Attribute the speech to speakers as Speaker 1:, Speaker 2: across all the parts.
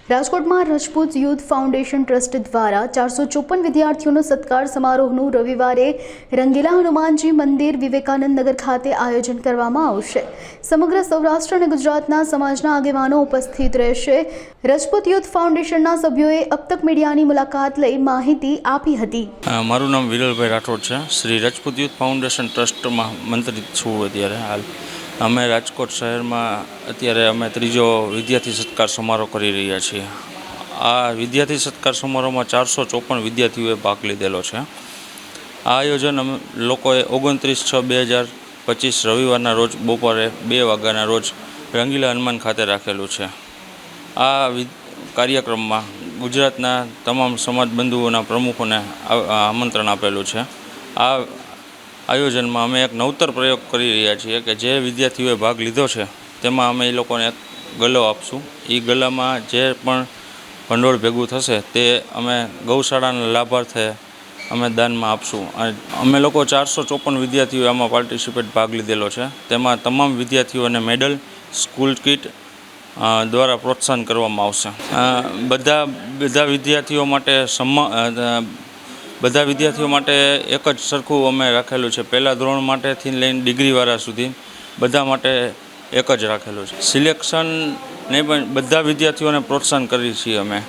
Speaker 1: રાજકોટમાં Rajput youth foundation trust દ્વારા 454 વિદ્યાર્થીઓનો સત્કાર સમારોહનું રવિવારે રંગીલા હનુમાનજી મંદિર વિવેકાનંદ નગર ખાતે આયોજન કરવામાં આવશે। સમગ્ર સૌરાષ્ટ્ર અને ગુજરાતના સમાજના આગેવાનો ઉપસ્થિત રહેશે। રાજપૂત યુથ ફાઉન્ડેશનના સભ્યોએ अब तक મીડિયાની મુલાકાત લઈ માહિતી આપી હતી।
Speaker 2: મારું નામ વિરલભાઈ રાઠોડ છે। શ્રી રાજપૂત યુથ ફાઉન્ડેશન ટ્રસ્ટમાં મંત્રિત છું। અત્યારે હાલ અમે રાજકોટ શહેરમાં અત્યારે અમે ત્રીજો વિદ્યાર્થી સત્કાર સમારોહ કરી રહ્યા છીએ। આ વિદ્યાર્થી સત્કાર સમારોહમાં 454 વિદ્યાર્થીઓએ ભાગ લીધેલો છે। આ આયોજન અમે લોકોએ 29/6/2025 રવિવારના રોજ બપોરે 2 વાગ્યાના રોજ રંગીલા હનુમાન ખાતે રાખેલું છે। આ કાર્યક્રમમાં ગુજરાતના તમામ સમાજ બંધુઓના પ્રમુખોને આમંત્રણ આપેલું છે। આ આયોજનમાં અમે એક નવતર પ્રયોગ કરી રહ્યા છીએ કે જે વિદ્યાર્થીઓએ ભાગ લીધો છે તેમાં અમે એ લોકોને એક ગલ્લો આપશું। એ ગલ્લામાં જે પણ ભંડોળ ભેગું થશે તે અમે ગૌશાળાના લાભાર્થે અમે દાનમાં આપશું। અને અમે લોકો 454 વિદ્યાર્થીઓએ આમાં પાર્ટિસિપેટ ભાગ લીધેલો છે। તેમાં તમામ વિદ્યાર્થીઓને મેડલ, સ્કૂલ કિટ દ્વારા પ્રોત્સાહન કરવામાં આવશે। બધા વિદ્યાર્થીઓ માટે એક જ સરખું અમે રાખેલું છે। પહેલાં ધોરણ માટેથી લઈને ડિગ્રીવાળા સુધી બધા માટે એક જ રાખેલું છે। સિલેક્શન નહીં પણ બધા વિદ્યાર્થીઓને પ્રોત્સાહન કરીએ છીએ અમે।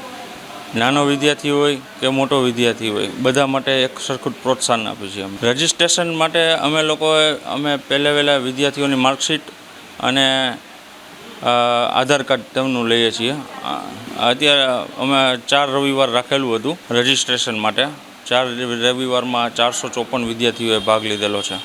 Speaker 2: નાનો વિદ્યાર્થી હોય કે મોટો વિદ્યાર્થી હોય બધા માટે એક સરખું પ્રોત્સાહન આપીએ છીએ। અમે રજિસ્ટ્રેશન માટે અમે પહેલાં વિદ્યાર્થીઓની માર્કશીટ અને આધાર કાર્ડ તેમનું લઈએ છીએ। અત્યારે અમે 4 રવિવાર રાખેલું હતું રજિસ્ટ્રેશન માટે। 4 રવિવારમાં 454 વિદ્યાર્થીઓએ ભાગ લીધેલો છે।